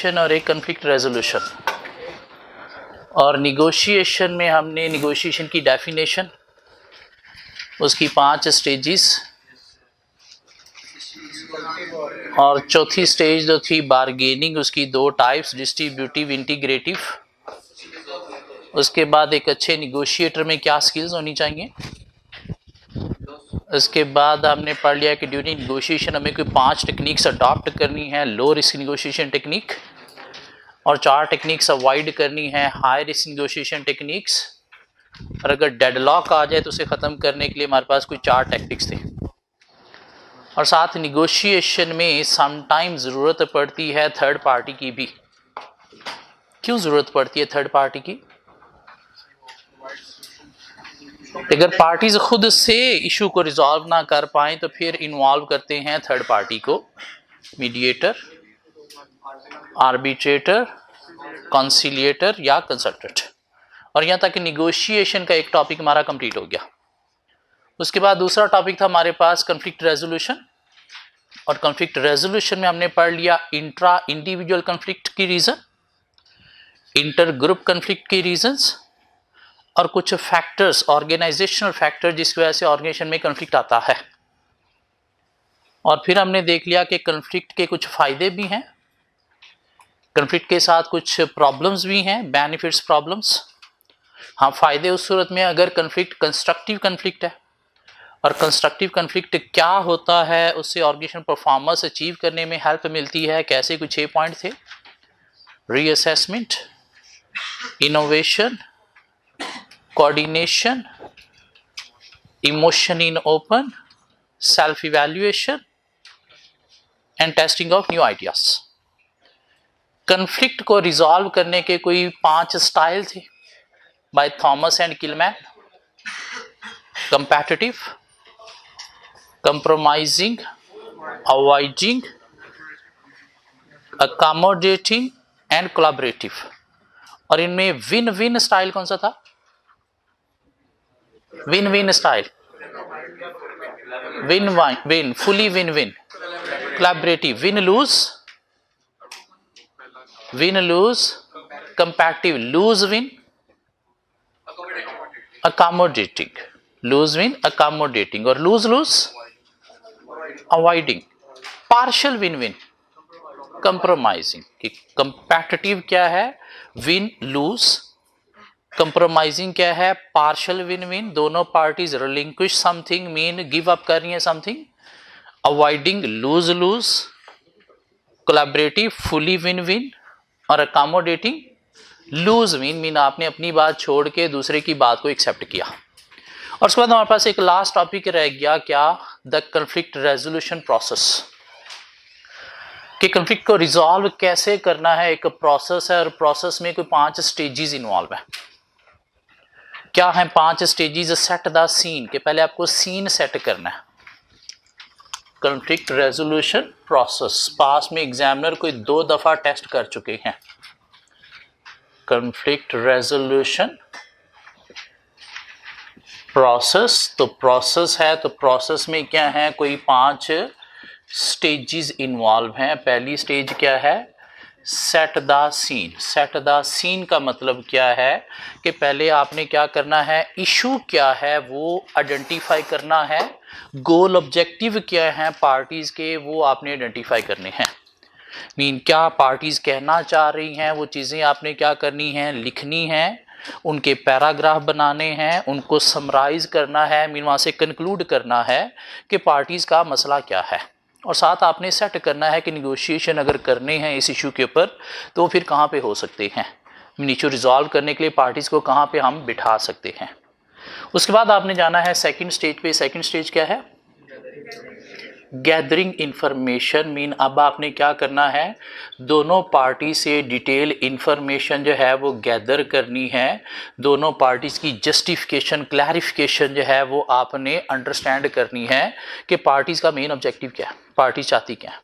Negotiation और एक conflict resolution. और निगोशिएशन में हमने निगोशिएशन की डेफिनेशन, उसकी 5 स्टेजेस, और चौथी स्टेज जो थी बारगेनिंग, उसकी 2 टाइप्स, डिस्ट्रीब्यूटिव, इंटीग्रेटिव। उसके बाद एक अच्छे निगोशिएटर में क्या स्किल्स होनी चाहिए। उसके बाद हमने पढ़ लिया कि ड्यूरिंग निगोशिएशन हमें कोई 5 टेक्निक्स अडॉप्ट करनी है, लो रिस्क निगोशिएशन टेक्निक, और 4 टेक्निक्स अवॉइड करनी है, हाई रिस्क निगोशिएशन टेक्निक्स। और अगर डेडलॉक आ जाए तो उसे ख़त्म करने के लिए हमारे पास कोई 4 टैक्टिक्स थे। और साथ निगोशिएशन में समटाइम ज़रूरत पड़ती है थर्ड पार्टी की भी। क्यों ज़रूरत पड़ती है थर्ड पार्टी की? अगर पार्टीज खुद से इशू को रिजॉल्व ना कर पाएं तो फिर इन्वॉल्व करते हैं थर्ड पार्टी को, मीडिएटर, आर्बिट्रेटर, कंसिलिएटर या कंसल्टेंट। और यहाँ तक निगोशिएशन का एक टॉपिक हमारा कंप्लीट हो गया। उसके बाद दूसरा टॉपिक था हमारे पास कन्फ्लिक्ट रेजोल्यूशन। और कन्फ्लिक्ट रेजोल्यूशन में हमने पढ़ लिया इंट्रा इंडिविजुअल कन्फ्लिक्ट की रीज़न, इंटर ग्रुप कन्फ्लिक्ट की रीजंस, और कुछ फैक्टर्स, ऑर्गेनाइजेशनल फैक्टर जिसकी वजह से ऑर्गेनाइजेशन में कन्फ्लिक्ट आता है। और फिर हमने देख लिया कि कन्फ्लिक्ट के कुछ फ़ायदे भी हैं, कन्फ्लिक्ट के साथ कुछ प्रॉब्लम्स भी हैं, बेनिफिट्स, प्रॉब्लम्स। हाँ, फ़ायदे उस सूरत में अगर कन्फ्लिक्ट कंस्ट्रक्टिव कन्फ्लिक्ट है। और कंस्ट्रक्टिव कन्फ्लिक्ट क्या होता है, उससे ऑर्गेनाइजेशन परफॉर्मेंस अचीव करने में हेल्प मिलती है। कैसे? कुछ 6 पॉइंट थे: reassessment, innovation, coordination, emotion in open, self evaluation and testing of new ideas. Conflict को रिजॉल्व करने के कोई 5 स्टाइल थे by Thomas and Kilmann: competitive, compromising, avoiding, accommodating and collaborative. और इनमें विन विन स्टाइल कौन सा था? Win win style, win win, fully win win, collaborative, win lose, win lose, competitive, lose win, accommodating, lose win, accommodating, और lose lose, avoiding, partial win win, compromising. कि competitive क्या है? Win lose. Compromising क्या है? Partial win win, दोनों parties relinquish something, mean give up कर रही है something. Avoiding, lose lose. Collaborative, fully win win. और अकोमोडेटिंग, लूज विन, मीन आपने अपनी बात छोड़ के दूसरे की बात को एक्सेप्ट किया। और उसके बाद हमारे पास एक लास्ट टॉपिक रह गया, क्या? The conflict resolution process. कि कन्फ्लिक्ट को रिजॉल्व कैसे करना है, एक प्रोसेस है, और प्रोसेस में कोई 5 स्टेजेस इन्वॉल्व है। क्या है 5 स्टेजेस? सेट द सीन, के पहले आपको सीन सेट करना है। कन्फ्लिक्ट रेजोल्यूशन प्रोसेस पास में एग्जामिनर कोई 2 दफा टेस्ट कर चुके हैं। कन्फ्लिक्ट रेजोल्यूशन प्रोसेस, तो प्रोसेस है, तो प्रोसेस में क्या है, कोई 5 स्टेजेस इन्वॉल्व हैं। पहली स्टेज क्या है? Set the scene. Set the scene का मतलब क्या है कि पहले आपने क्या करना है, इशू क्या है वो आइडेंटिफाई करना है, गोल ऑब्जेक्टिव क्या है पार्टीज के वो आपने आइडेंटिफाई करने हैं। मीन क्या पार्टीज कहना चाह रही हैं वो चीज़ें आपने क्या करनी है, लिखनी है, उनके पैराग्राफ बनाने हैं, उनको समराइज करना है, मीन वहाँ से कंक्लूड करना है कि पार्टीज का मसला क्या है। और साथ आपने सेट करना है कि निगोशिएशन अगर करने हैं इस इशू के ऊपर तो फिर कहाँ पे हो सकते हैं, इशू रिजॉल्व करने के लिए पार्टीज को कहाँ पे हम बिठा सकते हैं। उसके बाद आपने जाना है सेकंड स्टेज पे। सेकंड स्टेज क्या है? Gathering information. मीन अब आपने क्या करना है, दोनों पार्टी से डिटेल इंफॉर्मेशन जो है वो गैदर करनी है, दोनों पार्टीज की जस्टिफिकेशन, क्लैरिफिकेशन जो है वो आपने अंडरस्टैंड करनी है कि पार्टीज का मेन ऑब्जेक्टिव क्या है, पार्टी चाहती क्या है।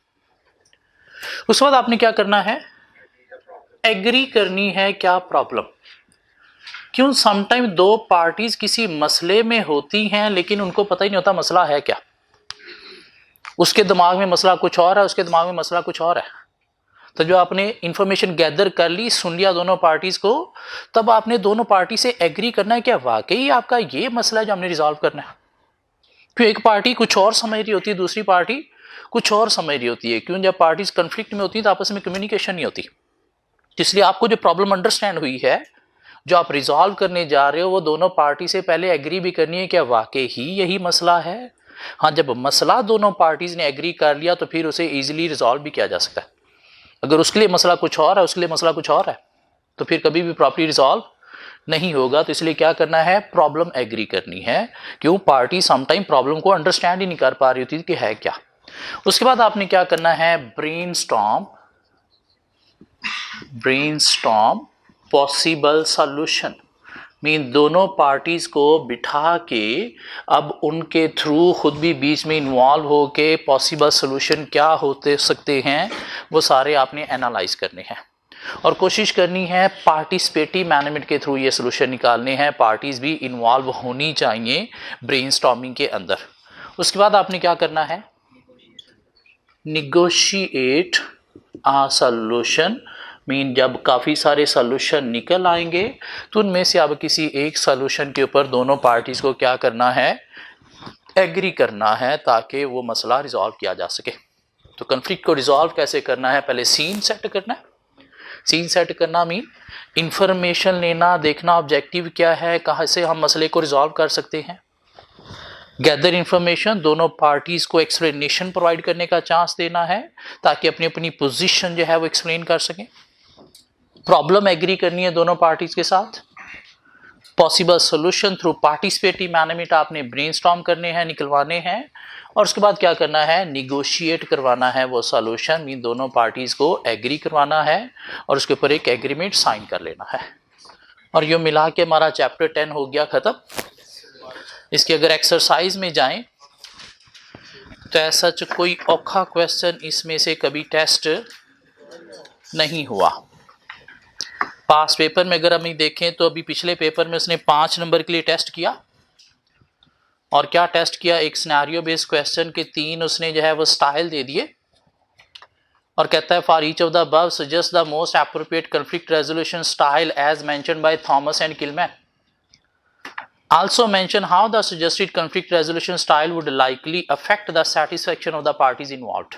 उसके बाद आपने क्या करना है, एग्री करनी है क्या प्रॉब्लम। क्यों समटाइम 2 पार्टीज किसी मसले में होती हैं लेकिन उनको पता ही नहीं होता मसला है क्या, उसके दिमाग में मसला कुछ और है, उसके दिमाग में मसला कुछ और है। तो जो आपने इंफॉर्मेशन गैदर कर ली, सुन लिया दोनों पार्टीज को, तब आपने दोनों पार्टी से एग्री करना है क्या वाकई आपका ये मसला है जो हमने रिजॉल्व करना है। क्यों एक पार्टी कुछ और समझ रही होती है, दूसरी पार्टी कुछ और समझ रही होती है। क्यों? जब पार्टीज कंफ्लिक्ट में होती है तो आपस में कम्युनिकेशन नहीं होती। इसलिए आपको जो प्रॉब्लम अंडरस्टैंड हुई है, जो आप रिजॉल्व करने जा रहे हो, वो दोनों पार्टी से पहले एग्री भी करनी है क्या वाकई ही यही मसला है। हाँ, जब मसला दोनों पार्टीज ने एग्री कर लिया तो फिर उसे इजीली रिजॉल्व भी किया जा सकता है। अगर उसके लिए मसला कुछ और है, उसके लिए मसला कुछ और है, तो फिर कभी भी प्रॉपर्ली रिजॉल्व नहीं होगा। तो इसलिए क्या करना है, प्रॉब्लम एग्री करनी है। क्यों? पार्टी समटाइम प्रॉब्लम को अंडरस्टैंड ही नहीं कर पा रही होती कि है क्या। उसके बाद आपने क्या करना है, ब्रेनस्टॉर्म पॉसिबल सॉल्यूशन। मीन दोनों पार्टीज को बिठा के अब उनके थ्रू खुद भी बीच में इन्वॉल्व होके पॉसिबल सॉल्यूशन क्या होते सकते हैं वो सारे आपने एनालाइज करने हैं और कोशिश करनी है पार्टिसिपेटिव मैनेजमेंट के थ्रू ये सॉल्यूशन निकालने हैं। पार्टीज भी इन्वॉल्व होनी चाहिए ब्रेनस्टॉर्मिंग के अंदर। उसके बाद आपने क्या करना है, निगोशिएट आ सॉल्यूशन। मीन जब काफ़ी सारे सॉल्यूशन निकल आएंगे तो उनमें से अब किसी एक सॉल्यूशन के ऊपर दोनों पार्टीज को क्या करना है, एग्री करना है ताकि वो मसला रिजॉल्व किया जा सके। तो कन्फ्लिक्ट को रिजॉल्व कैसे करना है, पहले सीन सेट करना है। सीन सेट करना मीन इंफॉर्मेशन लेना, देखना ऑब्जेक्टिव क्या है, कहाँ से हम मसले को रिजॉल्व कर सकते हैं। गैदर इंफॉर्मेशन, दोनों पार्टीज को एक्सप्लेनेशन प्रोवाइड करने का चांस देना है ताकि अपनी अपनी पोजीशन जो है वो एक्सप्लेन कर सकें। प्रॉब्लम एग्री करनी है दोनों पार्टीज के साथ। Possible solution through participative management आपने ब्रेनस्टॉर्म करने हैं, निकलवाने हैं। और उसके बाद क्या करना है, निगोशिएट करवाना है वो सॉल्यूशन। मीन दोनों पार्टीज को एग्री करवाना है और उसके ऊपर एक एग्रीमेंट साइन कर लेना है। और ये मिला के हमारा चैप्टर 10 हो गया खत्म। इसके अगर एक्सरसाइज में जाएं तो ऐसा कोई औखा क्वेश्चन इसमें से कभी टेस्ट नहीं हुआ। पास पेपर में अगर हम देखें तो अभी पिछले पेपर में उसने 5 नंबर के लिए टेस्ट किया। और क्या टेस्ट किया, एक सिनेरियो बेस्ड क्वेश्चन के 3 उसने जो है वो स्टाइल दे दिए और कहता है for each of the above suggest the most appropriate conflict resolution style as mentioned by Thomas and Kilmann. Also mention how the suggested conflict resolution style would likely affect the satisfaction of the parties involved.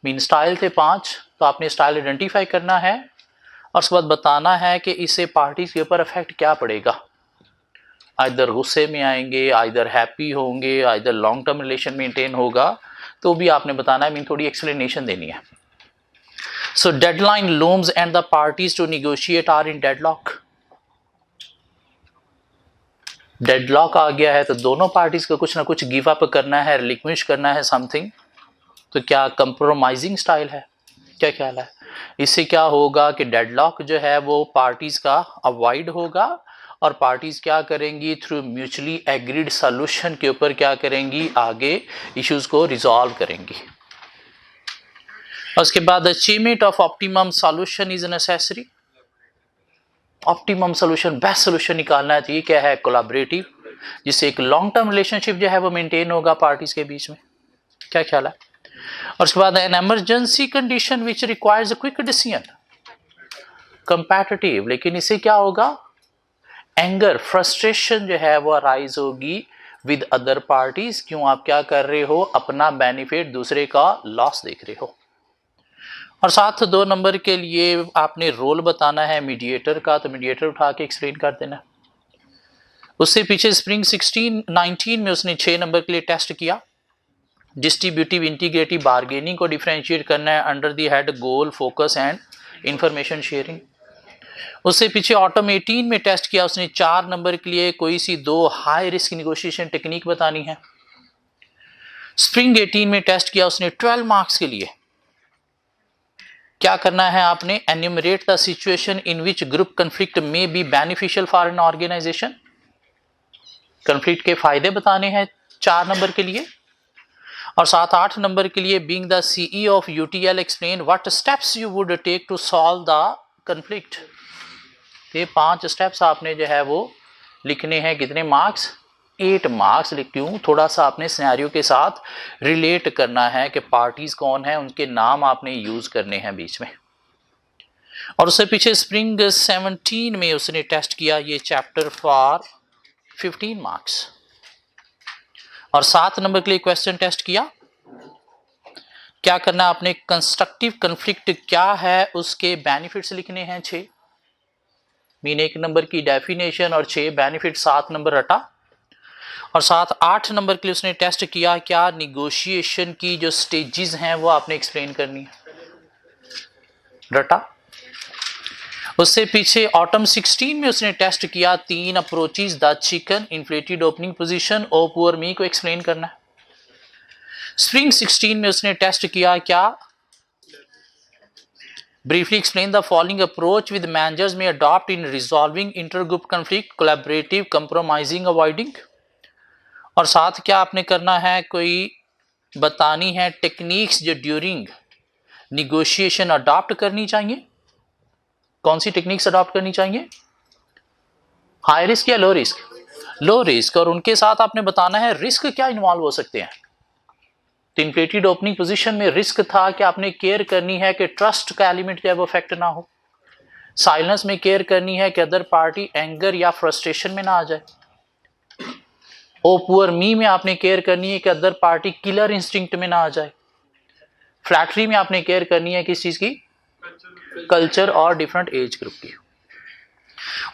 Mean style थे 5, तो आपने style identify करना है और उसके बाद बताना है कि इससे पार्टीज के ऊपर अफेक्ट क्या पड़ेगा। आइदर गुस्से में आएंगे, आइदर हैप्पी होंगे, either long term relation maintain होगा, तो भी आपने बताना है। मीन थोड़ी एक्सप्लेनेशन देनी है। So deadline looms and the parties to negotiate are in deadlock. Deadlock आ गया है तो दोनों पार्टीज को कुछ ना कुछ गिव अप करना है, रिलिक्विश करना है समथिंग। तो क्या कंप्रोमाइजिंग स्टाइल है, क्या ख्याल है? इससे क्या होगा कि डेडलॉक जो है वो पार्टीज का अवॉइड होगा और पार्टीज क्या करेंगी, थ्रू म्यूचुअली एग्रीड सॉल्यूशन के ऊपर क्या करेंगी, आगे इश्यूज को रिजॉल्व करेंगी। उसके बाद achievement of optimum solution is necessary. Optimum solution, best solution निकालना है तो ये क्या है, कोलैबोरेटिव, जिससे एक लॉन्ग टर्म रिलेशनशिप जो है वो मेंटेन होगा पार्टीज के बीच में। क्या ख्याल है? और उसके बाद an emergency condition which requires a quick decision, competitive. लेकिन इससे क्या होगा, एंगर, फ्रस्ट्रेशन जो है वो अराइज होगी विद अदर पार्टीज। क्यों? आप क्या कर रहे हो, अपना बेनिफिट दूसरे का लॉस देख रहे हो। और साथ 2 नंबर के लिए आपने रोल बताना है मीडिएटर का, तो मीडिएटर उठा के एक्सप्लेन कर देना। उससे पीछे स्प्रिंग 19 में उसने 6 नंबर के लिए टेस्ट किया। डिस्ट्रीब्यूटिव इंटीग्रेटिव बार्गेनिंग को डिफरेंशिएट करना है under the head goal, focus and information sharing. उससे पीछे ऑटम 18 में टेस्ट किया उसने 4 नंबर के लिए, कोई सी 2 हाई रिस्क निगोशिएशन टेक्निक बतानी है। स्प्रिंग 18 में टेस्ट किया उसने 12 मार्क्स के लिए। क्या करना है आपने, enumerate the situation in which group conflict में be beneficial for an organization. Conflict के फायदे बताने हैं 4 नंबर के लिए। और 7-8 नंबर के लिए being the CEO of UTL explain what steps you would take to solve the conflict. ये 5 स्टेप्स आपने जो है वो लिखने हैं। कितने मार्क्स? 8 मार्क्स। क्यों? थोड़ा सा आपने सिनेरियो के साथ रिलेट करना है कि पार्टीज कौन है, उनके नाम आपने यूज करने हैं बीच में। और उससे पीछे स्प्रिंग 17 में उसने टेस्ट किया ये चैप्टर फॉर 15 मार्क्स। और 7 नंबर के लिए क्वेश्चन टेस्ट किया। क्या करना है आपने? कंस्ट्रक्टिव कन्फ्लिक्ट क्या है उसके बेनिफिट्स लिखने हैं 6, मीन 1 नंबर की डेफिनेशन और 6 बेनिफिट, 7 नंबर रटा। और 7-8 नंबर के लिए उसने टेस्ट किया क्या निगोशिएशन की जो स्टेजेस हैं वो आपने एक्सप्लेन करनी है, रटा। उससे पीछे ऑटम 16 में उसने टेस्ट किया 3 approaches, the chicken, inflated opening position, oh poor me को एक्सप्लेन करना है। स्प्रिंग 16 में उसने टेस्ट किया क्या briefly explain the following approach with managers may adopt in resolving intergroup conflict, collaborative, compromising, avoiding. और साथ क्या आपने करना है, कोई बतानी है टेक्निक्स जो ड्यूरिंग निगोशिएशन अडॉप्ट करनी चाहिए। कौन सी टेक्निक्स अडॉप्ट करनी चाहिए? हाई रिस्क या लो रिस्क? Low risk. और उनके साथ आपने बताना है रिस्क क्या इन्वॉल्व हो सकते हैं। तो इन्फ्लेटेड ओपनिंग पोजीशन में रिस्क था कि आपने केयर करनी है कि ट्रस्ट का एलिमेंट जो है वो अफेक्ट ना हो। साइलेंस में केयर करनी है कि अदर पार्टी एंगर या फ्रस्ट्रेशन में ना आ जाए। ओ पुअर मी में आपने केयर करनी है कि अदर पार्टी किलर इंस्टिंक्ट में ना आ जाए। फ्लैटरी में आपने केयर करनी है किस चीज की? कल्चर और डिफरेंट एज ग्रुप की।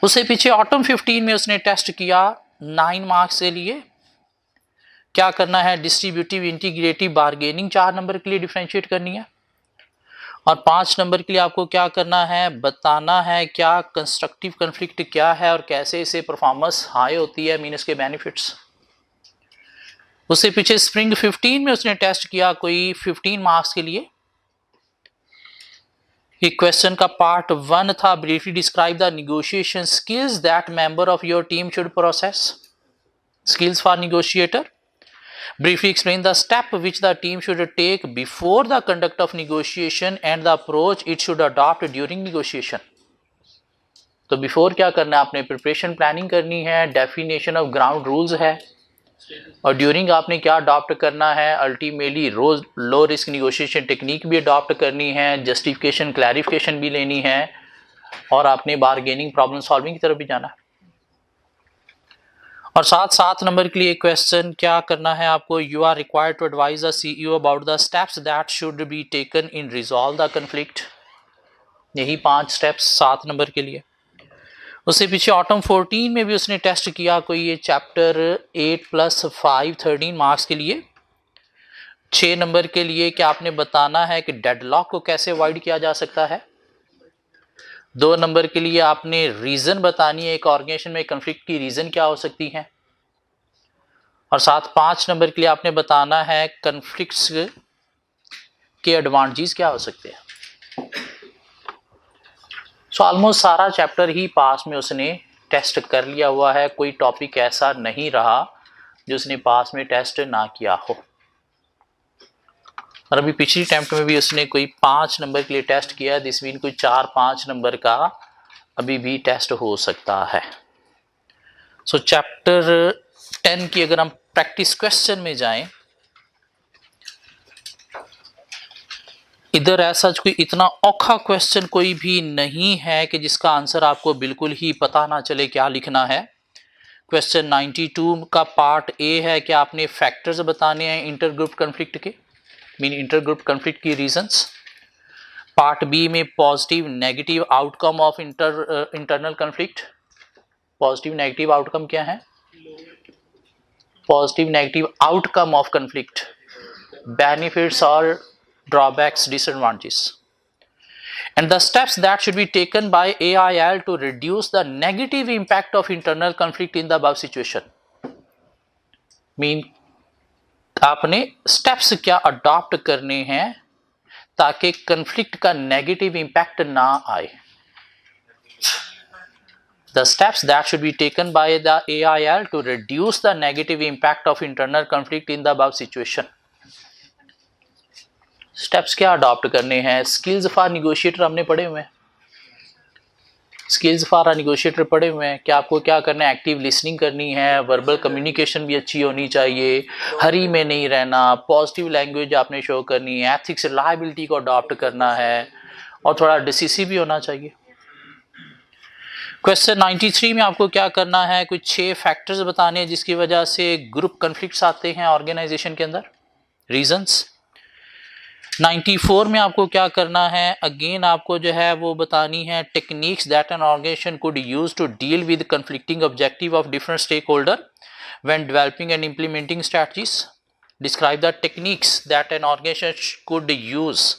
उससे पीछे ऑटम 15 में उसने टेस्ट किया 9 मार्क्स के लिए क्या करना है, डिस्ट्रीब्यूटिव इंटीग्रेटिव बार्गेनिंग 4 नंबर के लिए डिफरेंशिएट करनी है। और 5 नंबर के लिए आपको क्या करना है, बताना है क्या कंस्ट्रक्टिव कन्फ्लिक्ट क्या है और कैसे इसे परफॉर्मेंस हाई होती है, मीन इसके बेनिफिट्स। उससे पीछे स्प्रिंग 15 में उसने टेस्ट किया कोई 15 मार्क्स के लिए। क्वेश्चन का पार्ट 1 था briefly describe the negotiation skills that member of your team should process, skills for negotiator. Briefly explain the step which the team should take before the conduct of negotiation and the approach it should adopt during negotiation. तो before क्या करना है आपने, preparation planning करनी है, definition of ground rules है, और during आपने क्या अडॉप्ट करना है, अल्टीमेटली रोज लो रिस्क निगोशिएशन टेक्निक भी अडॉप्ट करनी है, जस्टिफिकेशन क्लैरिफिकेशन भी लेनी है, और आपने बारगेनिंग प्रॉब्लम सॉल्विंग की तरफ भी जाना है। और 7 नंबर के लिए क्वेश्चन क्या करना है आपको, you are required to advise the CEO about the steps that should be taken in resolve the conflict. यही 5 स्टेप्स 7 नंबर के लिए। उससे पीछे ऑटम 14 में भी उसने टेस्ट किया कोई ये चैप्टर 8+5 13 मार्क्स के लिए। 6 नंबर के लिए क्या आपने बताना है कि डेडलॉक को कैसे अवॉइड किया जा सकता है। 2 नंबर के लिए आपने रीजन बतानी है, एक ऑर्गेनाइजेशन में कन्फ्लिक्ट की रीजन क्या हो सकती है। और 5 नंबर के लिए आपने बताना है कन्फ्लिक्ट्स के एडवांटेजेस क्या हो सकते हैं। सो ऑलमोस्ट सारा चैप्टर ही पास में उसने टेस्ट कर लिया हुआ है, कोई टॉपिक ऐसा नहीं रहा जो उसने पास में टेस्ट ना किया हो। और अभी पिछली अटेम्प्ट में भी उसने कोई 5 नंबर के लिए टेस्ट किया है, दिस मीन कोई 4-5 नंबर का अभी भी टेस्ट हो सकता है। सो चैप्टर 10 की अगर हम प्रैक्टिस क्वेश्चन में जाएं, इधर ऐसा कोई इतना औखा क्वेश्चन कोई भी नहीं है कि जिसका आंसर आपको बिल्कुल ही पता ना चले क्या लिखना है। क्वेश्चन 92 का पार्ट ए है कि आपने फैक्टर्स बताने हैं इंटर ग्रुप कन्फ्लिक्ट के, मीन इंटर ग्रुप कन्फ्लिक्ट की रीजंस। पार्ट बी में positive negative outcome of internal conflict. Positive negative outcome क्या है? Positive negative outcome of conflict, benefits और drawbacks, disadvantages, and the steps that should be taken by AIL to reduce the negative impact of internal conflict in the above situation. Mean आपने steps क्या adopt करने हैं ताकि conflict का negative impact ना आए। The steps that should be taken by the AIL to reduce the negative impact of internal conflict in the above situation. Steps क्या adopt करने हैं, स्किल्स फॉर निगोशिएटर हमने पढ़े हुए हैं। स्किल्स फॉर अ निगोशिएटर पढ़े हुए हैं कि आपको क्या करना है, एक्टिव लिसनिंग करनी है, वर्बल कम्युनिकेशन भी अच्छी होनी चाहिए, हरी में नहीं रहना, पॉजिटिव लैंग्वेज आपने शो करनी है, एथिक्स रिलायबिलिटी को अडॉप्ट करना है और थोड़ा डिसिसिव भी होना चाहिए। क्वेश्चन 93 में आपको क्या करना है, कुछ 6 फैक्टर्स बताने हैं जिसकी वजह से ग्रुप कन्फ्लिक्ट्स आते हैं ऑर्गेनाइजेशन के अंदर, रीजंस। 94 में आपको क्या करना है, अगेन आपको जो है वो बतानी है techniques that an organization could use to deal with conflicting objective of different stakeholder when developing and implementing strategies. Describe the techniques that an organization could use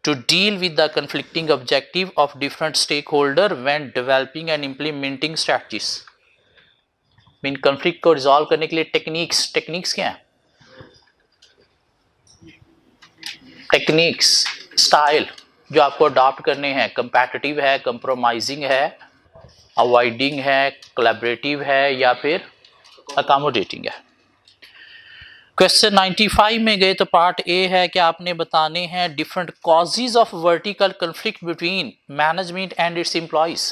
to deal with the conflicting objective of different stakeholder when developing and implementing strategies। Mean conflict को resolve करने के लिए techniques क्या है, techniques style जो आपको adopt करने हैं, कंपैटिटिव है, कंप्रोमाइजिंग है, अवॉइडिंग है, कोलैबोरेटिव है या फिर अकोमोडेटिंग है। क्वेश्चन 95 में गए तो पार्ट ए है कि आपने बताने हैं different causes of vertical conflict between management and it's employees.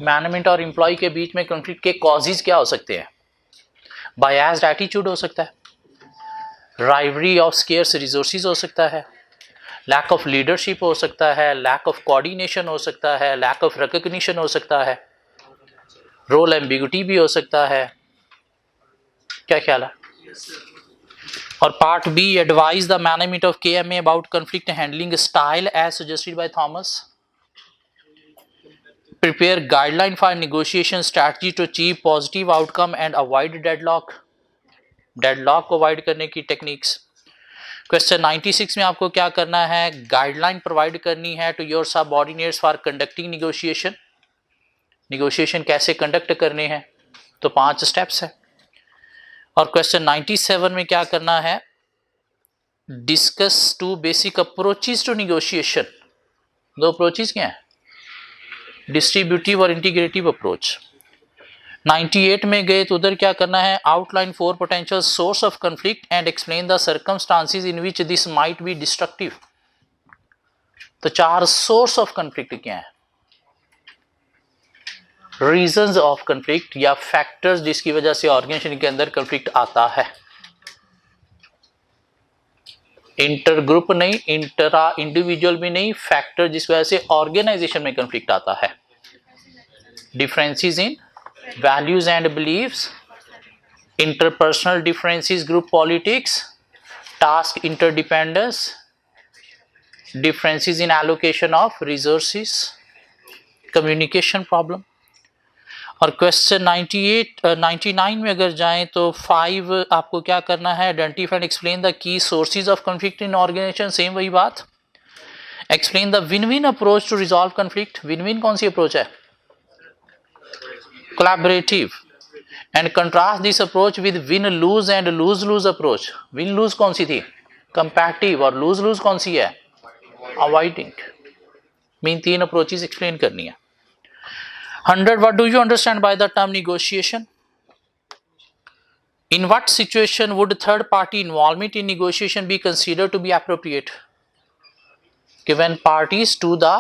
Management और एम्प्लॉय के बीच में कन्फ्लिक्ट के कॉजेज क्या हो सकते हैं, बायस्ड एटीट्यूड हो सकता है, राइवरी ऑफ स्केर्स रिसोर्सेज हो सकता है, लैक ऑफ लीडरशिप हो सकता है, लैक ऑफ कोऑर्डिनेशन हो सकता है, लैक ऑफ रिकॉग्निशन हो सकता है, रोल एम्बिग्यूटी भी हो सकता है। क्या ख्याल है? और part B, advise the management of KMA about conflict handling style as suggested by Thomas. Prepare guideline for negotiation strategy to achieve positive outcome and avoid deadlock. Deadlock को अवॉइड करने की टेक्निक्स। क्वेश्चन 96 में आपको क्या करना है, guideline provide करनी है to your subordinates for conducting negotiation. Negotiation कैसे कंडक्ट करने हैं, तो 5 स्टेप्स है। और क्वेश्चन 97 में क्या करना है, discuss 2 basic approaches to negotiation. 2 approaches क्या है, डिस्ट्रीब्यूटिव और इंटीग्रेटिव अप्रोच। 98 में गए तो उधर क्या करना है, outline 4 potential source of conflict and explain the circumstances in which this might be destructive. तो 4 सोर्स ऑफ कॉन्फ्लिक्ट क्या है, रीजंस ऑफ कॉन्फ्लिक्ट या फैक्टर्स जिसकी वजह से ऑर्गेनाइजेशन के अंदर कॉन्फ्लिक्ट आता है। इंटर ग्रुप नहीं, इंटरा इंडिविजुअल भी नहीं, फैक्टर जिस वजह से ऑर्गेनाइजेशन में कॉन्फ्लिक्ट आता है। Differences in values and beliefs, interpersonal differences, group politics, task interdependence, differences in allocation of resources, communication problem. और क्वेश्चन 99 में अगर जाएं तो 5 आपको क्या करना है, identify and explain the key sources of conflict in organization. Same वही बात, explain the win win approach to resolve conflict. Win win कौन सी अप्रोच है, collaborative, and contrast this approach with win lose and lose lose approach. Win lose कौन सी थी, competitive, और lose loose कौन सी है, अवॉइडिंग। मीन 3 अप्रोचेस एक्सप्लेन करनी है। 100 what do you understand by the term negotiation? In what situation would third party involvement in negotiation be considered to be appropriate? When parties to the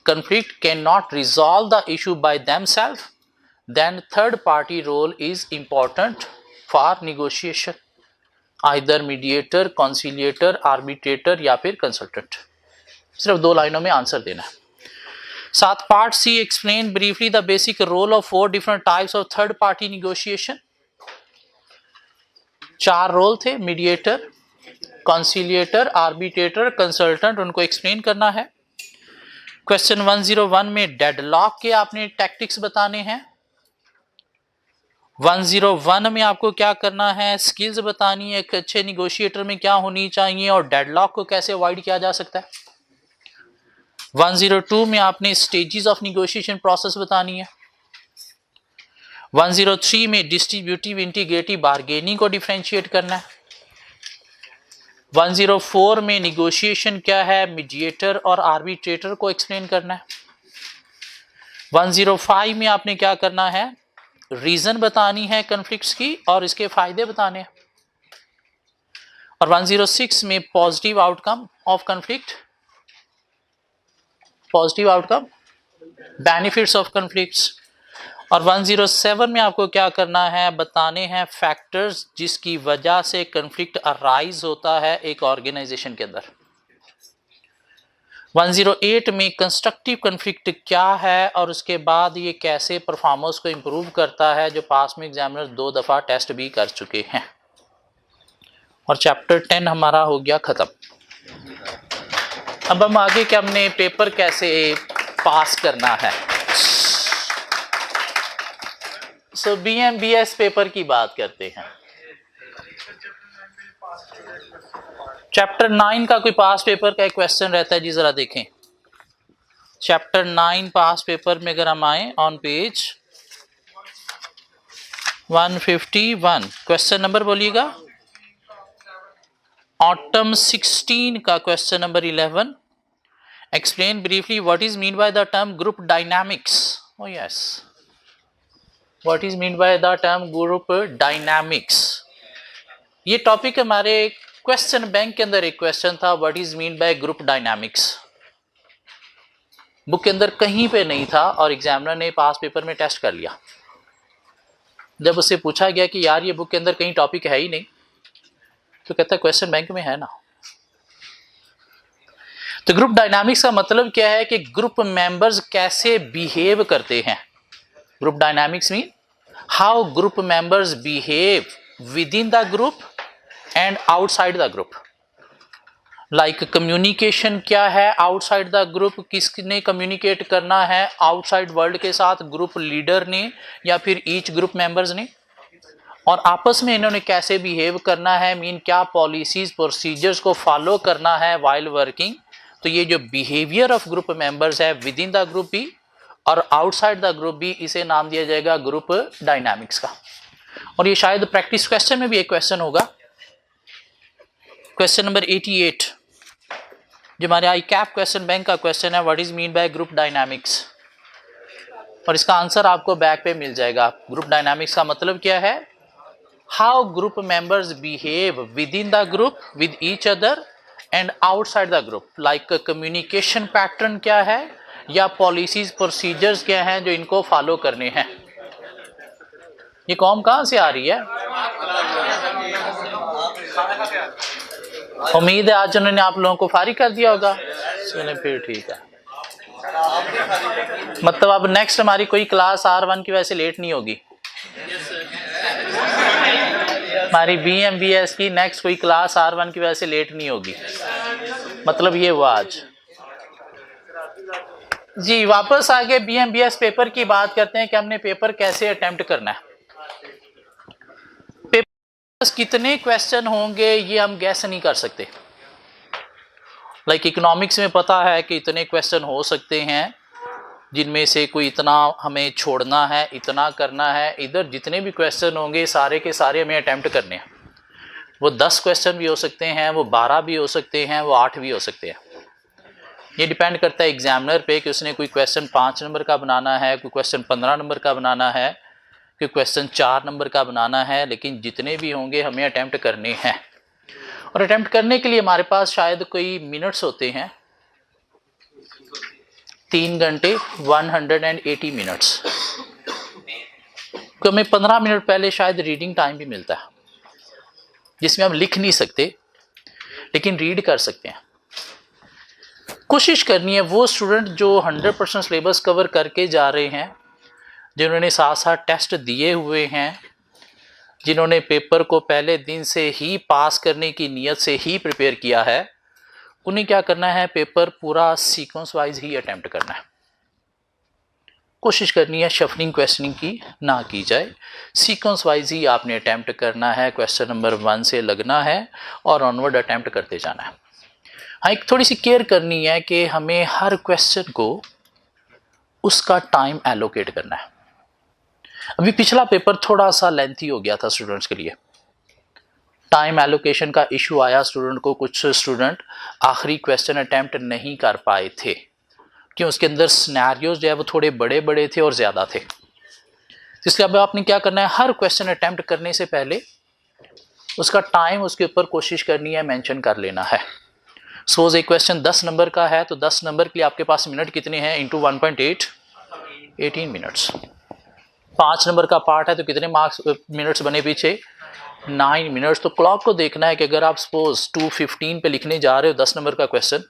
conflict cannot resolve the issue by themselves, then third party role is important for negotiation, either mediator, conciliator, arbitrator या फिर consultant। सिर्फ 2 लाइनों में answer देना है। 7 part C, explain briefly the basic role of 4 different types of third party negotiation. 4 role थे, mediator, conciliator, arbitrator, consultant, उनको explain करना है। क्वेश्चन 101 में डेडलॉक के आपने टैक्टिक्स बताने हैं। 101 में आपको क्या करना है, स्किल्स बतानी है, एक अच्छे निगोशिएटर में क्या होनी चाहिए और डेडलॉक को कैसे अवॉइड किया जा सकता है। 102 में आपने स्टेजेस ऑफ निगोशिएशन प्रोसेस बतानी है। 103 में डिस्ट्रीब्यूटिव इंटीग्रेटिव बार्गेनिंग को डिफरेंशिएट करना है। 104 में निगोशिएशन क्या है, मीडिएटर और आर्बिट्रेटर को एक्सप्लेन करना है। 105 में आपने क्या करना है, रीजन बतानी है कॉन्फ्लिक्ट्स की और इसके फायदे बताने हैं। और 106 में positive outcome of conflict, positive outcome benefits of conflicts. और 107 में आपको क्या करना है, बताने हैं फैक्टर्स जिसकी वजह से कॉन्फ्लिक्ट अराइज होता है एक ऑर्गेनाइजेशन के अंदर। 108 में कंस्ट्रक्टिव कॉन्फ्लिक्ट क्या है और उसके बाद ये कैसे परफॉर्मेंस को इम्प्रूव करता है, जो पास में एग्जामिनर 2 दफ़ा टेस्ट भी कर चुके हैं। और चैप्टर 10 हमारा हो गया ख़त्म। अब हम आगे क्या, हमने पेपर कैसे पास करना है। सो BMBS पेपर की बात करते हैं। चैप्टर 9 का कोई पास पेपर का एक क्वेश्चन रहता है जी, जरा देखें। चैप्टर 9 पास पेपर में अगर हम आए ऑन पेज 151, क्वेश्चन नंबर बोलिएगा। ऑटम 16 का question number 11, explain briefly what is mean by the term group dynamics. O yes, what is mean by the term group dynamics. ये टॉपिक हमारे क्वेश्चन बैंक के अंदर एक क्वेश्चन था, what is mean by group dynamics. Book के अंदर कहीं पे नहीं था और एग्जामिनर ने पास पेपर में टेस्ट कर लिया। जब उससे पूछा गया कि यार ये बुक के अंदर कहीं टॉपिक है ही नहीं, तो कहता है क्वेश्चन बैंक में है ना। तो ग्रुप डायनामिक्स का मतलब क्या है कि ग्रुप मेंबर्स कैसे बिहेव करते हैं। Group dynamics mean how group members behave with in the group and outside the group. Like communication क्या है आउटसाइड द ग्रुप, किसने कम्युनिकेट करना है आउटसाइड वर्ल्ड के साथ, ग्रुप लीडर ने या फिर ईच ग्रुप मेंबर्स ने, और आपस में इन्होंने कैसे बिहेव करना है, मीन क्या पॉलिसीज प्रोसीजर्स को फॉलो करना है वाइल वर्किंग। तो ये जो बिहेवियर ऑफ ग्रुप मेंबर्स है विद इन द ग्रुप भी और आउटसाइड द ग्रुप भी, इसे नाम दिया जाएगा ग्रुप डायनामिक्स का। और ये शायद प्रैक्टिस क्वेश्चन में भी एक क्वेश्चन होगा, क्वेश्चन नंबर 88 जो हमारे आई कैप क्वेश्चन बैंक का क्वेश्चन है, what is mean by group dynamics. और इसका आंसर आपको बैक पे मिल जाएगा। ग्रुप डायनामिक्स का मतलब क्या है, how group members behave with in the group with each other and outside the group. Like communication pattern क्या है या पॉलिसीज प्रोसीजर्स क्या हैं जो इनको फॉलो करने हैं। ये कॉम कहां से आ रही है, उम्मीद है आज उन्होंने आप लोगों को फारिग कर दिया होगा। चलें फिर ठीक है, मतलब अब नेक्स्ट हमारी कोई क्लास R1 की वजह से लेट नहीं होगी। हमारी BMBS की नेक्स्ट कोई क्लास R1 की वजह से लेट नहीं होगी, मतलब ये हुआ आज जी। वापस आगे BMBS पेपर की बात करते हैं कि हमने पेपर कैसे अटेम्प्ट करना है। पेपर कितने क्वेश्चन होंगे ये हम गैस नहीं कर सकते। लाइक इकोनॉमिक्स में पता है कि इतने क्वेश्चन हो सकते हैं, जिनमें से कोई इतना हमें छोड़ना है, इतना करना है। इधर जितने भी क्वेश्चन होंगे सारे के सारे हमें अटेम्प्ट करने हैं। वो 10 क्वेश्चन भी हो सकते हैं, वो 12 भी हो सकते हैं, वो 8 भी हो सकते हैं। ये डिपेंड करता है एग्जामिनर पे कि उसने कोई क्वेश्चन 5 नंबर का बनाना है, कोई क्वेश्चन 15 नंबर का बनाना है, कोई क्वेश्चन 4 नंबर का बनाना है। लेकिन जितने भी होंगे हमें अटेम्प्ट करने हैं। और अटेम्प्ट करने के लिए हमारे पास शायद कोई मिनट्स होते हैं, 3 घंटे 180 मिनट्स। तो हमें 15 मिनट पहले शायद रीडिंग टाइम भी मिलता है, जिसमें हम लिख नहीं सकते लेकिन रीड कर सकते हैं। कोशिश करनी है वो स्टूडेंट जो 100% सिलेबस कवर करके जा रहे हैं, जिन्होंने साथ साथ टेस्ट दिए हुए हैं, जिन्होंने पेपर को पहले दिन से ही पास करने की नीयत से ही प्रिपेयर किया है, उन्हें क्या करना है, पेपर पूरा सीक्वेंस वाइज ही अटेम्प्ट करना है। कोशिश करनी है शफलिंग क्वेश्चनिंग की ना की जाए, सीक्वेंस वाइज ही आपने अटेम्प्ट करना है। क्वेश्चन नंबर 1 से लगना है और ऑनवर्ड अटेम्प्ट करते जाना है। हाँ, एक थोड़ी सी केयर करनी है कि हमें हर क्वेश्चन को उसका टाइम एलोकेट करना है। अभी पिछला पेपर थोड़ा सा लेंथी हो गया था स्टूडेंट्स के लिए, टाइम एलोकेशन का इशू आया स्टूडेंट को। कुछ स्टूडेंट आखिरी क्वेश्चन अटेम्प्ट नहीं कर पाए थे, क्यों, उसके अंदर सिनेरियोज जो है वो थोड़े बड़े बड़े थे और ज़्यादा थे। इसलिए अब आपने क्या करना है, हर क्वेश्चन अटेम्प्ट करने से पहले उसका टाइम उसके ऊपर कोशिश करनी है मेंशन कर लेना है। सपोज एक क्वेश्चन 10 नंबर का है, तो 10 नंबर के लिए आपके पास मिनट कितने हैं, इंटू 1.8 18 मिनट्स। 5 नंबर का पार्ट है तो कितने मार्क्स मिनट्स बने पीछे? 9 मिनट्स। तो क्लॉक को देखना है कि अगर आप सपोज 2:15 पे लिखने जा रहे हो 10 नंबर का क्वेश्चन,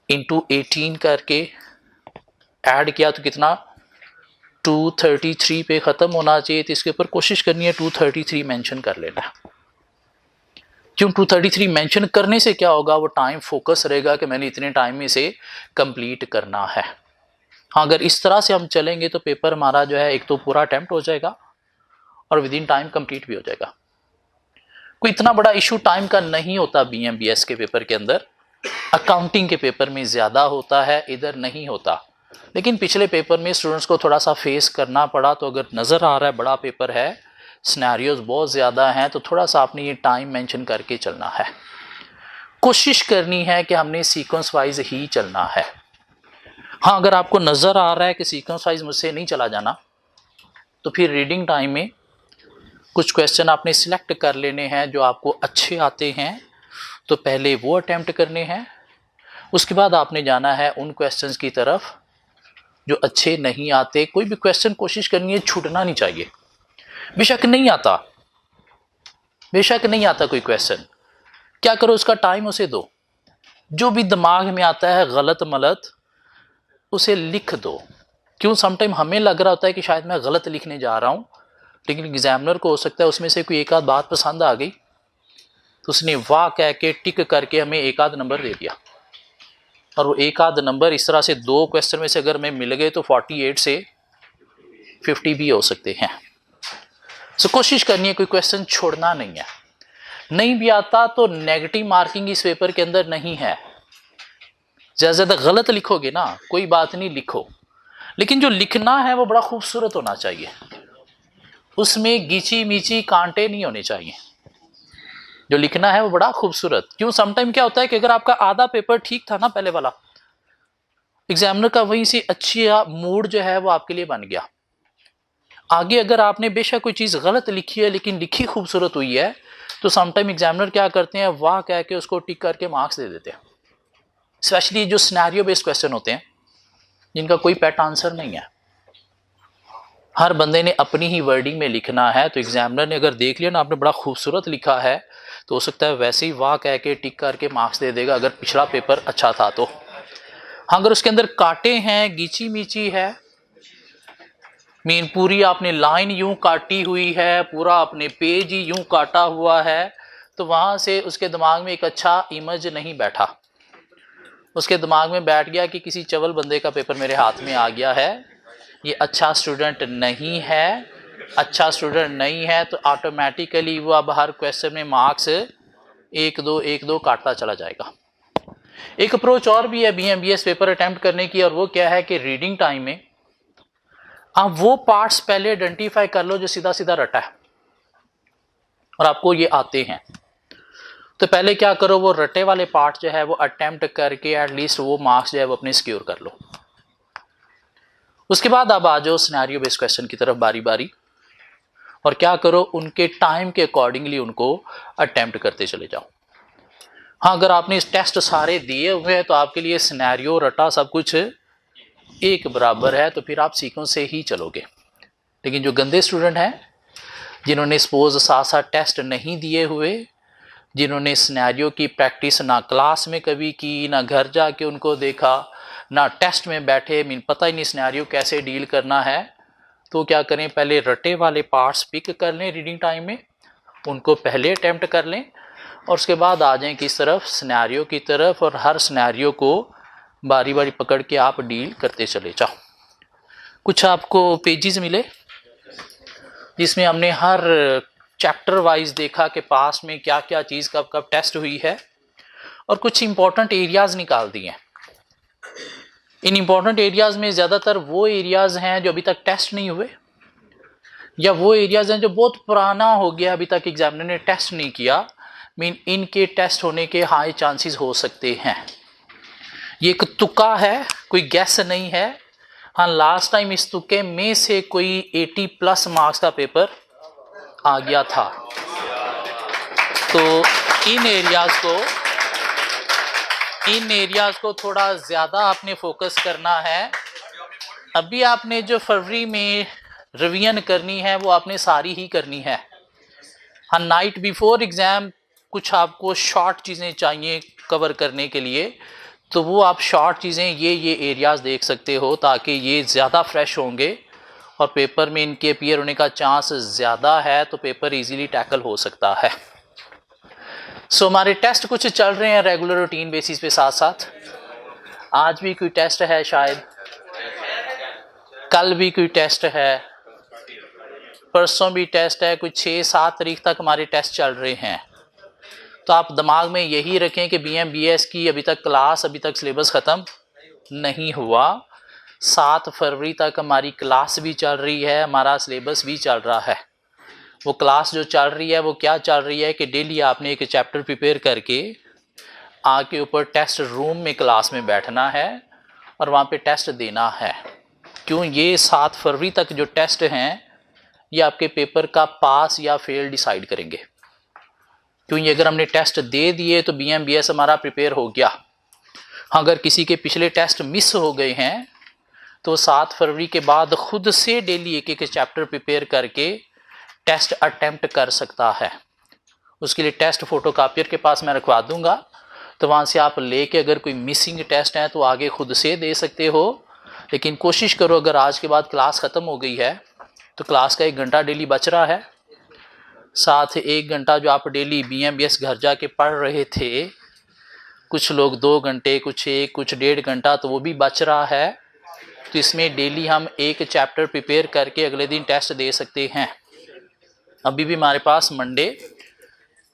इंटू 18 करके ऐड किया तो कितना? 2:33 पे ख़त्म होना चाहिए। तो इसके ऊपर कोशिश करनी है 2:33 मेंशन कर लेना है। क्यों 2:33 मेंशन करने से क्या होगा? वो टाइम फोकस रहेगा कि मैंने इतने टाइम में से कंप्लीट करना है। हाँ, अगर इस तरह से हम चलेंगे तो पेपर हमारा जो है एक तो पूरा अटेम्प्ट हो जाएगा और विद इन टाइम कंप्लीट भी हो जाएगा। कोई इतना बड़ा इशू टाइम का नहीं होता BMBS के पेपर के अंदर, अकाउंटिंग के पेपर में ज़्यादा होता है, इधर नहीं होता। लेकिन पिछले पेपर में स्टूडेंट्स को थोड़ा सा फेस करना पड़ा। तो अगर नज़र आ रहा है बड़ा पेपर है, सिनेरियोज बहुत ज़्यादा हैं, तो थोड़ा सा आपने ये टाइम मेंशन करके चलना है। कोशिश करनी है कि हमने सीक्वेंस वाइज ही चलना है। हाँ, अगर आपको नज़र आ रहा है कि सीक्वेंस वाइज मुझसे नहीं चला जाना, तो फिर रीडिंग टाइम में कुछ क्वेश्चन आपने सिलेक्ट कर लेने हैं जो आपको अच्छे आते हैं, तो पहले वो अटेम्प्ट करने हैं। उसके बाद आपने जाना है उन क्वेश्चंस की तरफ जो अच्छे नहीं आते। कोई भी क्वेश्चन कोशिश करनी है छूटना नहीं चाहिए। बेशक नहीं आता, बेशक नहीं आता कोई क्वेश्चन, क्या करो उसका टाइम उसे दो। जो भी दिमाग में आता है गलत मलत उसे लिख दो। क्यों? समटाइम हमें लग रहा होता है कि शायद मैं गलत लिखने जा रहा हूँ, लेकिन एग्जामिनर को हो सकता है उसमें से कोई एक आध बात पसंद आ गई तो उसने वाह कह के टिक करके हमें एक आध नंबर दे दिया। और वो एक आध नंबर इस तरह से 2 क्वेश्चन में से अगर मैं मिल गए तो 48 से 50 भी हो सकते हैं। सो कोशिश करनी है कोई क्वेश्चन छोड़ना नहीं है। नहीं भी आता तो नेगेटिव मार्किंग इस पेपर के अंदर नहीं है। ज़्यादा ज़्यादा गलत लिखोगे ना, कोई बात नहीं, लिखो, लेकिन जो लिखना है वो बड़ा खूबसूरत होना चाहिए। उसमें गीची मीची कांटे नहीं होने चाहिए। जो लिखना है वो बड़ा खूबसूरत। क्यों? समटाइम क्या होता है कि अगर आपका आधा पेपर ठीक था ना पहले वाला, एग्जामिनर का वहीं से अच्छी मूड जो है वो आपके लिए बन गया। आगे अगर आपने बेशक कोई चीज़ गलत लिखी है लेकिन लिखी खूबसूरत हुई है, तो समटाइम एग्जामिनर क्या करते हैं, वाह कह के उसको टिक करके मार्क्स दे देते हैं। स्पेशली जो सिनेरियो बेस्ड क्वेश्चन होते हैं जिनका कोई पैट आंसर नहीं है, हर बंदे ने अपनी ही वर्डिंग में लिखना है। तो एग्जामिनर ने अगर देख लिया ना आपने बड़ा खूबसूरत लिखा है, तो हो सकता है वैसे ही वाह कह के टिक करके मार्क्स दे देगा अगर पिछला पेपर अच्छा था तो। हाँ, अगर उसके अंदर काटे हैं, गीची मीची है, मीन पूरी आपने लाइन यूं काटी हुई है, पूरा आपने पेज ही यूं काटा हुआ है, तो वहां से उसके दिमाग में एक अच्छा इमेज नहीं बैठा। उसके दिमाग में बैठ गया कि किसी चवल बंदे का पेपर मेरे हाथ में आ गया है, ये अच्छा स्टूडेंट नहीं है, अच्छा स्टूडेंट नहीं है, तो ऑटोमेटिकली वो अब हर क्वेश्चन में मार्क्स 1-2 काटता चला जाएगा। एक अप्रोच और भी है BMBS पेपर अटेम्प्ट करने की, और वो क्या है कि रीडिंग टाइम में आप वो पार्ट्स पहले आइडेंटिफाई कर लो जो सीधा सीधा रटा है और आपको ये आते हैं। तो पहले क्या करो, वो रटे वाले पार्ट जो है वो अटेम्प्ट करके एटलीस्ट वो मार्क्स जो है वो अपने सिक्योर कर लो। उसके बाद अब आ जाओ सिनेरियो बेस्ड क्वेश्चन की तरफ बारी बारी, और क्या करो, उनके टाइम के अकॉर्डिंगली उनको अटेम्प्ट करते चले जाओ। हाँ, अगर आपने इस टेस्ट सारे दिए हुए हैं तो आपके लिए सिनेरियो रटा सब कुछ एक बराबर है, तो फिर आप सीक्वेंस से ही चलोगे। लेकिन जो गंदे स्टूडेंट हैं, जिन्होंने सपोज साथ साथ टेस्ट नहीं दिए हुए, जिन्होंने सिनेरियो की प्रैक्टिस ना क्लास में कभी की, ना घर जाके उनको देखा, ना टेस्ट में बैठे, मीन पता ही नहीं सिनेरियो कैसे डील करना है, तो क्या करें, पहले रटे वाले पार्ट्स पिक कर लें रीडिंग टाइम में, उनको पहले अटेम्प्ट कर लें, और उसके बाद आ जाएं किस तरफ, सिनेरियो की तरफ, और हर सिनेरियो को बारी बारी पकड़ के आप डील करते चले जाओ। कुछ आपको पेजेस मिले जिसमें हमने हर चैप्टर वाइज देखा कि पास में क्या क्या चीज़ कब कब टेस्ट हुई है, और कुछ इंपॉर्टेंट एरियाज निकाल दिए हैं। इन इंपॉर्टेंट एरियाज में ज़्यादातर वो एरियाज हैं जो अभी तक टेस्ट नहीं हुए, या वो एरियाज हैं जो बहुत पुराना हो गया, अभी तक एग्जामिनर ने टेस्ट नहीं किया, मीन इनके टेस्ट होने के हाई चांसेस हो सकते हैं। ये एक तुक्का है, कोई गैस नहीं है। हाँ, लास्ट टाइम इस तुक्के में से कोई 80+ मार्क्स का पेपर आ गया था, तो इन एरियाज को थोड़ा ज़्यादा आपने फोकस करना है। अभी आपने जो फरवरी में रिवीजन करनी है वो आपने सारी ही करनी है। हाँ, नाइट बिफोर एग्ज़ाम कुछ आपको शॉर्ट चीज़ें चाहिए कवर करने के लिए, तो वो आप शॉर्ट चीज़ें ये एरियाज़ देख सकते हो ताकि ये ज़्यादा फ्रेश होंगे और पेपर में इनके अपीयर होने का चांस ज़्यादा है, तो पेपर इजीली टैकल हो सकता है। सो हमारे टेस्ट कुछ चल रहे हैं रेगुलर रूटीन बेसिस पे साथ साथ। आज भी कोई टेस्ट है, शायद कल भी कोई टेस्ट है, परसों भी टेस्ट है, कुछ 6-7 तारीख तक हमारे टेस्ट चल रहे हैं। तो आप दिमाग में यही रखें कि BMBS की अभी तक क्लास, अभी तक सिलेबस ख़त्म नहीं हुआ। 7 फरवरी तक हमारी क्लास भी चल रही है, हमारा सिलेबस भी चल रहा है। वो क्लास जो चल रही है वो क्या चल रही है कि डेली आपने एक चैप्टर प्रिपेयर करके आके ऊपर टेस्ट रूम में क्लास में बैठना है और वहाँ पे टेस्ट देना है। क्यों, ये 7 फरवरी तक जो टेस्ट हैं ये आपके पेपर का पास या फेल डिसाइड करेंगे। क्यों, ये अगर हमने टेस्ट दे दिए तो BMBS हमारा प्रिपेयर हो गया। अगर किसी के पिछले टेस्ट मिस हो गए हैं तो 7 फरवरी के बाद खुद से डेली एक एक चैप्टर प्रिपेयर करके टेस्ट अटेम्प्ट कर सकता है। उसके लिए टेस्ट फोटोकॉपियर के पास मैं रखवा दूंगा, तो वहाँ से आप लेके अगर कोई मिसिंग टेस्ट है तो आगे खुद से दे सकते हो। लेकिन कोशिश करो, अगर आज के बाद क्लास ख़त्म हो गई है तो क्लास का 1 घंटा डेली बच रहा है, साथ 1 घंटा जो आप डेली BMBS घर जाके पढ़ रहे थे, कुछ लोग 2 घंटे, कुछ 1, कुछ 1.5 घंटा, तो वो भी बच रहा है। तो इसमें डेली हम एक चैप्टर प्रिपेयर करके अगले दिन टेस्ट दे सकते हैं। अभी भी हमारे पास Monday,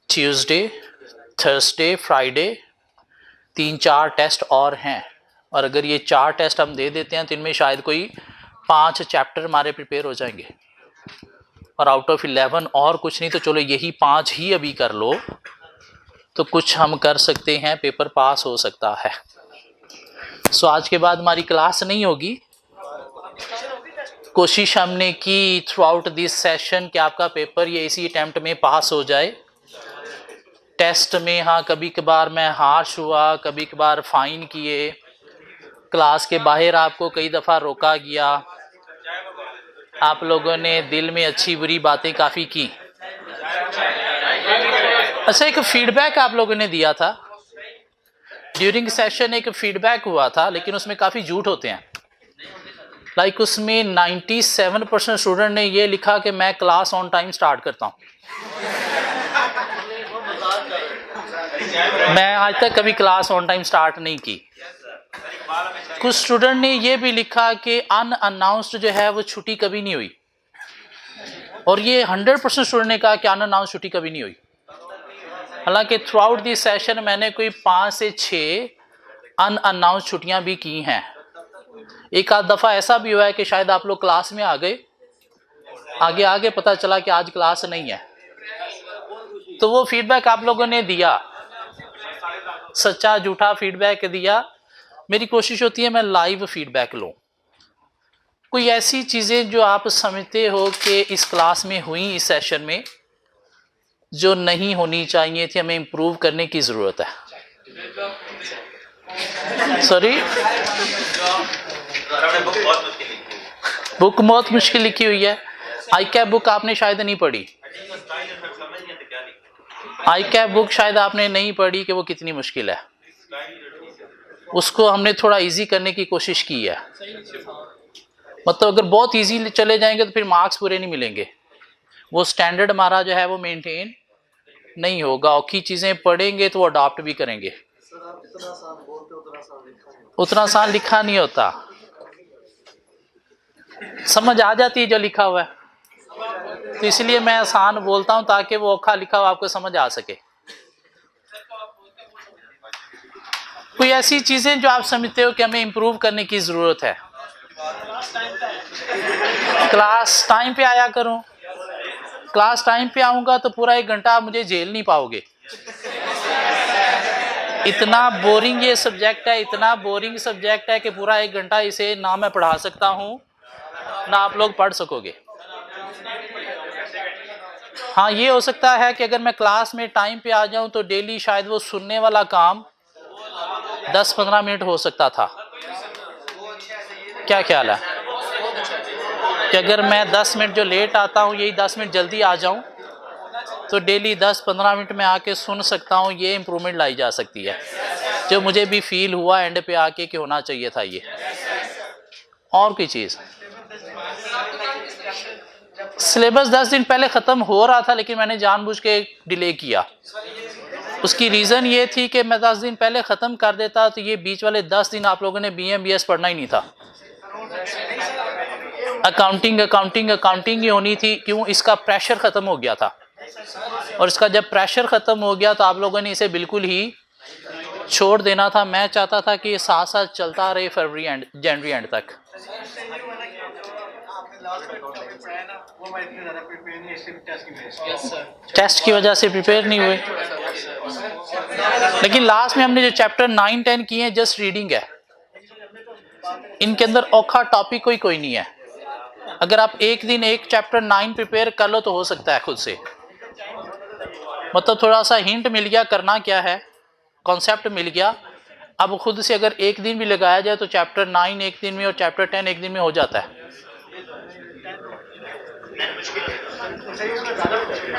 Tuesday, Thursday, Friday 3-4 test और हैं, और अगर ये 4 टेस्ट हम दे देते हैं तो इनमें शायद कोई 5 चैप्टर हमारे प्रिपेयर हो जाएंगे, और आउट ऑफ 11 और कुछ नहीं तो चलो यही 5 ही अभी कर लो तो कुछ हम कर सकते हैं, पेपर पास हो सकता है। सो आज के बाद हमारी क्लास नहीं होगी। कोशिश हमने की थ्रू आउट दिस सेशन कि आपका पेपर ये इसी अटेम्प्ट में पास हो जाए। टेस्ट में हाँ कभी कभार मैं हार्श हुआ, कभी कभार फाइन किए, क्लास के बाहर आपको कई दफ़ा रोका गया, आप लोगों ने दिल में अच्छी बुरी बातें काफ़ी की। अच्छा, एक फीडबैक आप लोगों ने दिया था ड्यूरिंग सेशन, एक फीडबैक हुआ था, लेकिन उसमें काफ़ी झूठ होते हैं। लाइक उसमें 97% स्टूडेंट ने ये लिखा कि मैं क्लास ऑन टाइम स्टार्ट करता हूँ। मैं आज तक कभी क्लास ऑन टाइम स्टार्ट नहीं की। कुछ स्टूडेंट ने ये भी लिखा कि अनअनाउंस्ड जो है वो छुट्टी कभी नहीं हुई, और ये 100% स्टूडेंट ने कहा कि अनअनाउंस्ड छुट्टी कभी नहीं हुई। हालांकि थ्रू आउट दिस सेशन मैंने कोई 5 से 6 अनअनाउंस्ड छुट्टियां भी की हैं। एक आध दफ़ा ऐसा भी हुआ है कि शायद आप लोग क्लास में आ गए, आगे पता चला कि आज क्लास नहीं है। तो वो फीडबैक आप लोगों ने दिया, सच्चा झूठा फीडबैक दिया। मेरी कोशिश होती है मैं लाइव फीडबैक लूँ। कोई ऐसी चीज़ें जो आप समझते हो कि इस क्लास में हुई, इस सेशन में, जो नहीं होनी चाहिए थी, हमें इम्प्रूव करने की ज़रूरत है। सॉरी, बुक बहुत मुश्किल लिखी हुई है। ICAP बुक आपने शायद नहीं पढ़ी। ICAP बुक शायद आपने नहीं पढ़ी कि वो कितनी मुश्किल है। उसको हमने थोड़ा इजी करने की कोशिश की है। मतलब अगर बहुत इजी चले जाएंगे तो फिर मार्क्स पूरे नहीं मिलेंगे, वो स्टैंडर्ड हमारा जो है वो मेंटेन नहीं होगा। औखी चीज़ें पढ़ेंगे तो वो अडॉप्ट भी करेंगे। उतना आसान लिखा नहीं होता, समझ आ जाती है जो लिखा हुआ है, तो इसलिए मैं आसान बोलता हूँ ताकि वो औखा लिखा हुआ आपको समझ आ सके। कोई ऐसी चीजें जो आप समझते हो कि हमें इम्प्रूव करने की जरूरत है। क्लास टाइम पे आया करूं, क्लास टाइम पे आऊंगा तो पूरा 1 घंटा आप मुझे झेल नहीं पाओगे। इतना बोरिंग ये सब्जेक्ट है, इतना बोरिंग सब्जेक्ट है कि पूरा 1 घंटा इसे ना मैं पढ़ा सकता हूँ ना आप लोग पढ़ सकोगे। हाँ, ये हो सकता है कि अगर मैं क्लास में टाइम पे आ जाऊं तो डेली शायद वो सुनने वाला काम 10-15 मिनट हो सकता था। क्या ख्याल है? कि अगर मैं 10 मिनट जो लेट आता हूँ यही 10 मिनट जल्दी आ जाऊँ तो डेली 10-15 मिनट में आके सुन सकता हूँ, ये इम्प्रूवमेंट लाई जा सकती है, जो मुझे भी फील हुआ एंड पे आके कि होना चाहिए था ये। और कोई चीज़, सिलेबस 10 दिन पहले ख़त्म हो रहा था लेकिन मैंने जानबूझ के डिले किया। उसकी रीज़न ये थी कि मैं 10 दिन पहले ख़त्म कर देता तो ये बीच वाले 10 दिन आप लोगों ने BMBS पढ़ना ही नहीं था। अकाउंटिंग अकाउंटिंग अकाउंटिंग ही होनी थी। क्यों? इसका प्रेशर ख़त्म हो गया था, और इसका जब प्रेशर ख़त्म हो गया तो आप लोगों ने इसे बिल्कुल ही छोड़ देना था। मैं चाहता था कि ये साथ साथ चलता रहे फरवरी एंड जनवरी एंड तक। टेस्ट की वजह से प्रिपेयर नहीं हुए, लेकिन लास्ट में हमने जो चैप्टर 9-10 किए हैं जस्ट रीडिंग है, इनके अंदर औखा टॉपिक कोई नहीं है। अगर आप एक दिन एक चैप्टर 9 प्रिपेयर कर लो तो हो सकता है खुद से, मतलब थोड़ा सा हिंट मिल गया करना क्या है, कॉन्सेप्ट मिल गया। अब खुद से अगर एक दिन भी लगाया जाए तो चैप्टर 9 एक दिन में और चैप्टर 10 एक दिन में हो जाता है।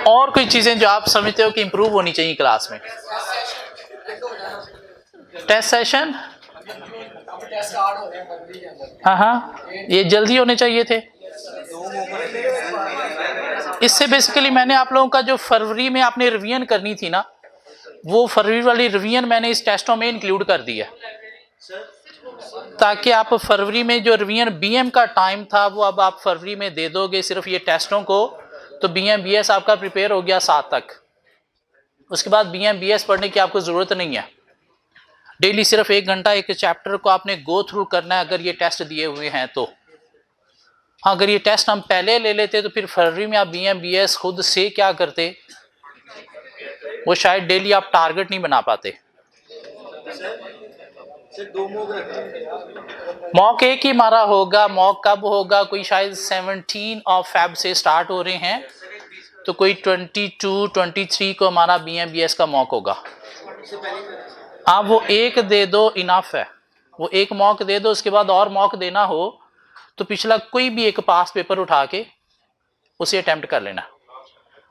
और कोई चीजें जो आप समझते हो कि इंप्रूव होनी चाहिए क्लास में? टेस्ट सेशन, हाँ, ये जल्दी होने चाहिए थे। इससे बेसिकली मैंने आप लोगों का जो फरवरी में आपने रिवीजन करनी थी ना, वो फरवरी वाली रिवीजन मैंने इस टेस्टों में इंक्लूड कर दी है, ताकि आप फरवरी में जो रिवीजन BM का टाइम था वो अब आप फरवरी में दे दोगे सिर्फ ये टेस्टों को, तो BMBS आपका प्रिपेयर हो गया 7 तक। उसके बाद BMBS पढ़ने की आपको ज़रूरत नहीं है। डेली सिर्फ 1 घंटा एक चैप्टर को आपने गो थ्रू करना है अगर ये टेस्ट दिए हुए हैं तो। हाँ, अगर ये टेस्ट हम पहले ले लेते तो फिर फरवरी में आप BMBS खुद से क्या करते, वो शायद डेली आप टारगेट नहीं बना पाते। मॉक एक ही मारा होगा। मॉक कब होगा? कोई शायद 17 Feb से स्टार्ट हो रहे हैं, तो कोई 22-23 को हमारा BMBS का मॉक होगा। आप वो एक दे दो, इनफ है। वो एक मॉक दे दो, उसके बाद और मॉक देना हो तो पिछला कोई भी एक पास पेपर उठा के उसे अटेम्प्ट कर लेना।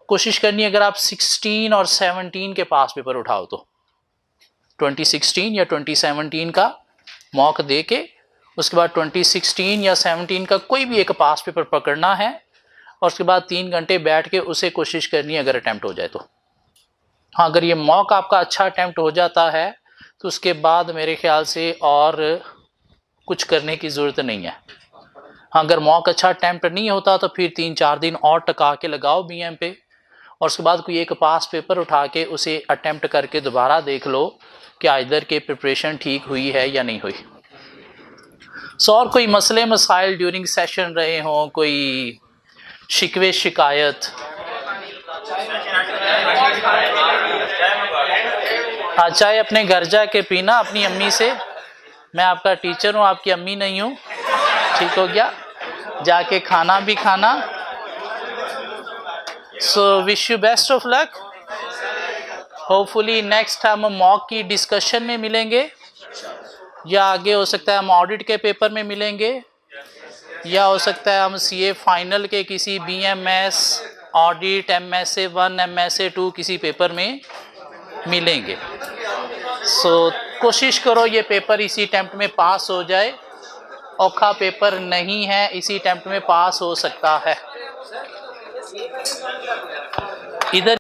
कोशिश करनी है अगर आप 16 और 17 के पास पेपर उठाओ तो 2016 या 2017 का मॉक दे के उसके बाद 2016 या 17 का कोई भी एक पास पेपर पकड़ना है, और उसके बाद 3 घंटे बैठ के उसे कोशिश करनी है अगर अटेम्प्ट हो जाए तो। हाँ, अगर ये मॉक आपका अच्छा अटेम्प्ट हो जाता है तो उसके बाद मेरे ख्याल से और कुछ करने की ज़रूरत नहीं है। हाँ, अगर मॉक अच्छा अटेम्प्ट नहीं होता तो फिर 3-4 दिन और टका के लगाओ BM पे, और उसके बाद कोई एक पास पेपर उठा के उसे अटेम्प्ट करके दोबारा देख लो कि इधर के प्रिपरेशन ठीक हुई है या नहीं हुई। और कोई मसले मसाइल ड्यूरिंग सेशन रहे हों, कोई शिकवे शिकायत? हाँ, चाय अपने घर जाके पीना अपनी अम्मी से। मैं आपका टीचर हूँ, आपकी अम्मी नहीं हूँ, ठीक हो गया? जाके खाना भी खाना। So wish you best of luck. Hopefully next हम मॉक की डिस्कशन में मिलेंगे, या आगे हो सकता है हम ऑडिट के पेपर में मिलेंगे, या हो सकता है हम CA फाइनल के किसी BMS ऑडिट MSA 1 MSA 2 किसी पेपर में मिलेंगे। सो कोशिश करो ये पेपर इसी अटेम्प्ट में पास हो जाए। औखा पेपर नहीं है, इसी अटेम्प्ट में पास हो सकता है। इधर